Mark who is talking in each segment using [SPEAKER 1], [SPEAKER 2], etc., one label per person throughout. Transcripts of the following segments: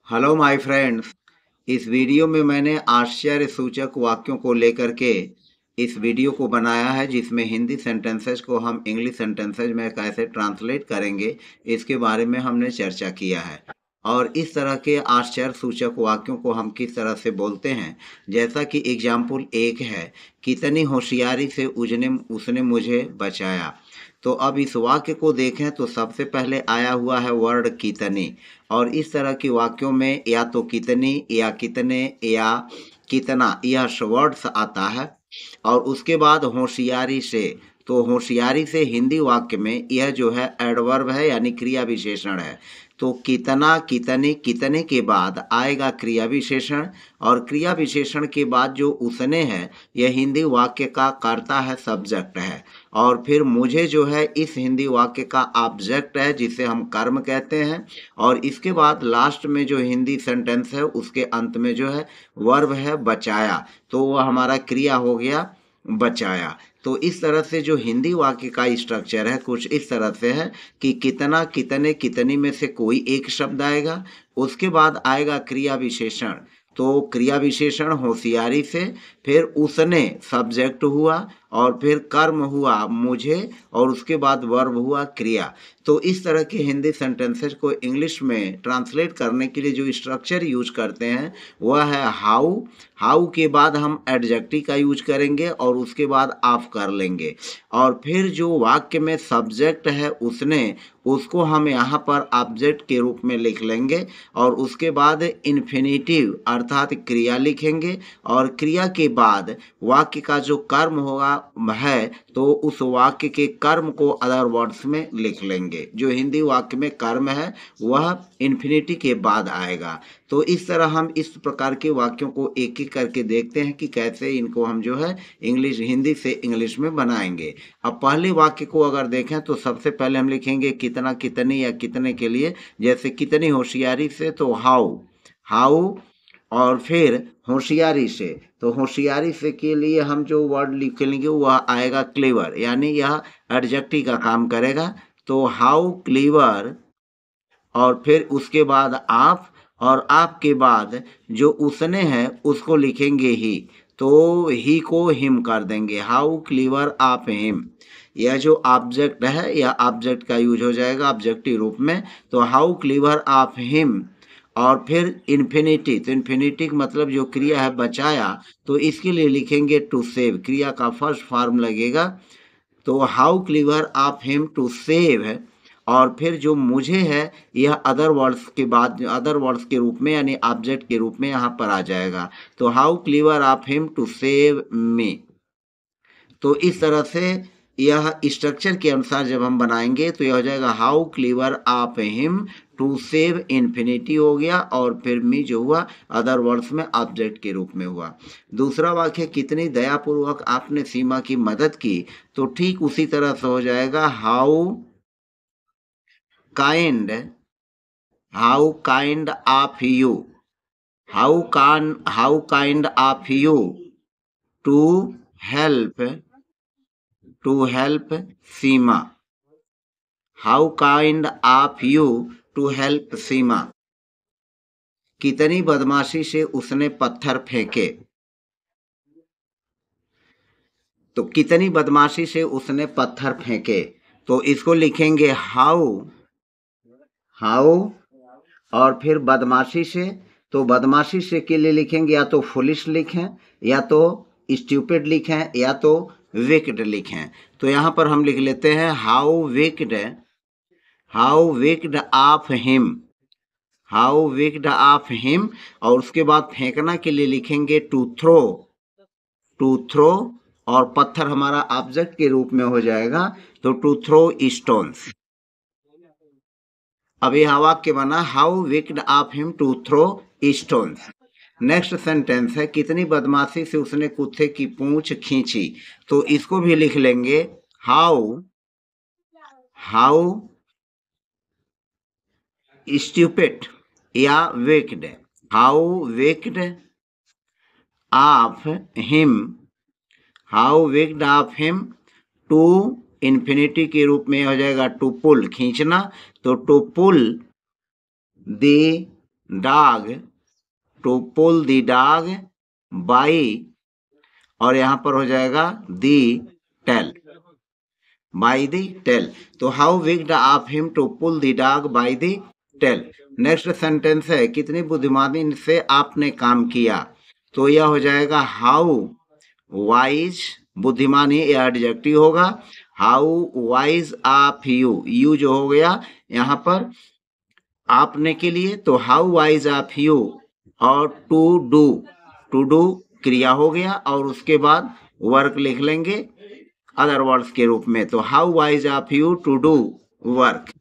[SPEAKER 1] Hello my friends. इस video में मैंने आश्चर्य सूचक वाक्यों को लेकर के इस वीडियो को बनाया है, जिसमें हिंदी सेंटेंसेस को हम इंग्लिश सेंटेंसेस में कैसे ट्रांसलेट करेंगे इसके बारे में हमने चर्चा किया है। और इस तरह के आश्चर्य सूचक वाक्यों को हम किस तरह से बोलते हैं, जैसा कि एग्जाम्पल एक है, कितनी होशियारी से उसने मुझे बचाया। तो अब इस वाक्य को देखें तो सबसे पहले आया हुआ है वर्ड कितनी। और इस तरह के वाक्यों में या तो कितनी या कितने या कितना यह वर्ड्स आता है। और उसके बाद होशियारी से, तो होशियारी से हिंदी वाक्य में यह जो है एडवर्ब है, यानी क्रिया विशेषण है। तो कितना, कितनी, कितने के बाद आएगा क्रिया विशेषण, और क्रिया विशेषण के बाद जो उसने है यह हिंदी वाक्य का कर्ता है, सब्जेक्ट है। और फिर मुझे जो है इस हिंदी वाक्य का ऑब्जेक्ट है, जिसे हम कर्म कहते हैं। और इसके बाद लास्ट में जो हिंदी सेंटेंस है उसके अंत में जो है वर्ब है बचाया, तो वह हमारा क्रिया हो गया बचाया। तो इस तरह से जो हिंदी वाक्य का स्ट्रक्चर है कुछ इस तरह से है कि कितना, कितने, कितनी में से कोई एक शब्द आएगा, उसके बाद आएगा क्रिया विशेषण। तो क्रिया विशेषण होशियारी से, फिर उसने सब्जेक्ट हुआ, और फिर कर्म हुआ मुझे, और उसके बाद वर्ब हुआ क्रिया। तो इस तरह के हिंदी सेंटेंसेस को इंग्लिश में ट्रांसलेट करने के लिए जो स्ट्रक्चर यूज करते हैं वह है हाउ। हाउ के बाद हम एडजेक्टिव का यूज करेंगे और उसके बाद ऑफ कर लेंगे। और फिर जो वाक्य में सब्जेक्ट है उसने, उसको हम यहाँ पर ऑब्जेक्ट के रूप में लिख लेंगे। और उसके बाद इन्फिनिटिव अर्थात क्रिया लिखेंगे। और क्रिया के बाद वाक्य का जो कर्म होगा है, तो उस वाक्य के कर्म को अदर वर्ड्स में लिख लेंगे। जो हिंदी वाक्य में कर्म है वह इन्फिनिटी के बाद आएगा। तो इस तरह हम इस प्रकार के वाक्यों को एक एक करके देखते हैं कि कैसे इनको हम जो है इंग्लिश, हिंदी से इंग्लिश में बनाएंगे। अब पहले वाक्य को अगर देखें तो सबसे पहले हम लिखेंगे कितना, कितनी या कितने के लिए, जैसे कितनी होशियारी से, तो हाउ, हाउ। और फिर होशियारी से, तो होशियारी से के लिए हम जो वर्ड लिख लेंगे वह आएगा क्लेवर, यानी यह एडजेक्टिव का काम करेगा। तो हाउ क्लेवर, और फिर उसके बाद आप, और आपके बाद जो उसने है उसको लिखेंगे ही, तो ही को हिम कर देंगे, हाउ क्लीवर आप हिम। यह जो ऑब्जेक्ट है यह ऑब्जेक्ट का यूज हो जाएगा ऑब्जेक्टिव रूप में, तो हाउ क्लीवर आप हिम। और फिर इन्फिनिटी, तो इन्फिनिटी का मतलब जो क्रिया है बचाया, तो इसके लिए लिखेंगे टू सेव, क्रिया का फर्स्ट फॉर्म लगेगा। तो हाउ क्लीवर आप हिम टू सेव है। और फिर जो मुझे है यह अदर वर्ड्स के बाद, अदर वर्ड्स के रूप में यानी ऑब्जेक्ट के रूप में यहाँ पर आ जाएगा। तो हाउ क्लीवर आप हिम टू सेव मी। तो इस तरह से यह स्ट्रक्चर के अनुसार जब हम बनाएंगे तो यह हो जाएगा हाउ क्लीवर आप हिम टू सेव, इन्फिनिटी हो गया, और फिर मी जो हुआ अदर वर्ड्स में ऑब्जेक्ट के रूप में हुआ। दूसरा वाक्य, कितनी दयापूर्वक आपने सीमा की मदद की, तो ठीक उसी तरह से हो जाएगा how kind, how kind of you, how kind of you to help, to help Seema, how kind of you to help Seema. कितनी बदमाशी से उसने पत्थर फेंके, तो कितनी बदमाशी से उसने पत्थर फेंके, तो इसको लिखेंगे हाउ, हाउ, और फिर बदमाशी से, तो बदमाशी से के लिए लिखेंगे या तो फुलिश लिखें, या तो स्टूपिड लिखें, या तो विक्ड लिखें। तो यहाँ पर हम लिख लेते हैं how wicked, how wicked of him, how wicked of him. और उसके बाद फेंकना के लिए लिखेंगे टू थ्रो, टू थ्रो, और पत्थर हमारा ऑब्जेक्ट के रूप में हो जाएगा, तो टू थ्रो स्टोन्स। अब यह वाक्य बना how wicked of him to throw stones. Next sentence है, कितनी बदमाशी से उसने कुत्ते की पूंछ खींची, तो इसको भी लिख लेंगे हाउ, हाउ स्टूपिड या wicked, how wicked of him, how wicked of him to, infinity के रूप में हो जाएगा टू पुल, खींचना, तो to pull the dog, to pull the dog by, और यहाँ पर हो जाएगा the tail, by the tail. तो how wicked of him to pull the dog by the tail. Next sentence है कितनी बुद्धिमानी से आपने काम किया, तो यह हो जाएगा हाउ वाइज, बुद्धिमानी यह एडजेक्टिव होगा, how wise of you, you जो हो गया यहाँ पर आपने के लिए, तो हाउ वाइज ऑफ यू, और टू डू क्रिया हो गया, और उसके बाद वर्क लिख लेंगे अदर वर्ड्स के रूप में। तो how wise of you to do work,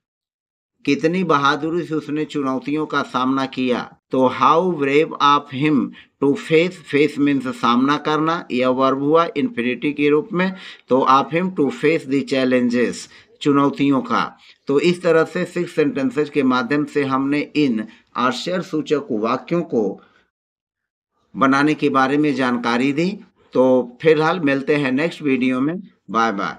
[SPEAKER 1] कितनी बहादुरी से उसने चुनौतियों का सामना किया, तो how brave of him to face, face means सामना करना, यह वर्ब हुआ इन्फिनिटी के रूप में, तो of him to face the challenges, चुनौतियों का। तो इस तरह से 6 सेंटेंसेस के माध्यम से हमने इन आश्चर्यसूचक वाक्यों को बनाने के बारे में जानकारी दी। तो फिलहाल मिलते हैं नेक्स्ट वीडियो में। Bye bye.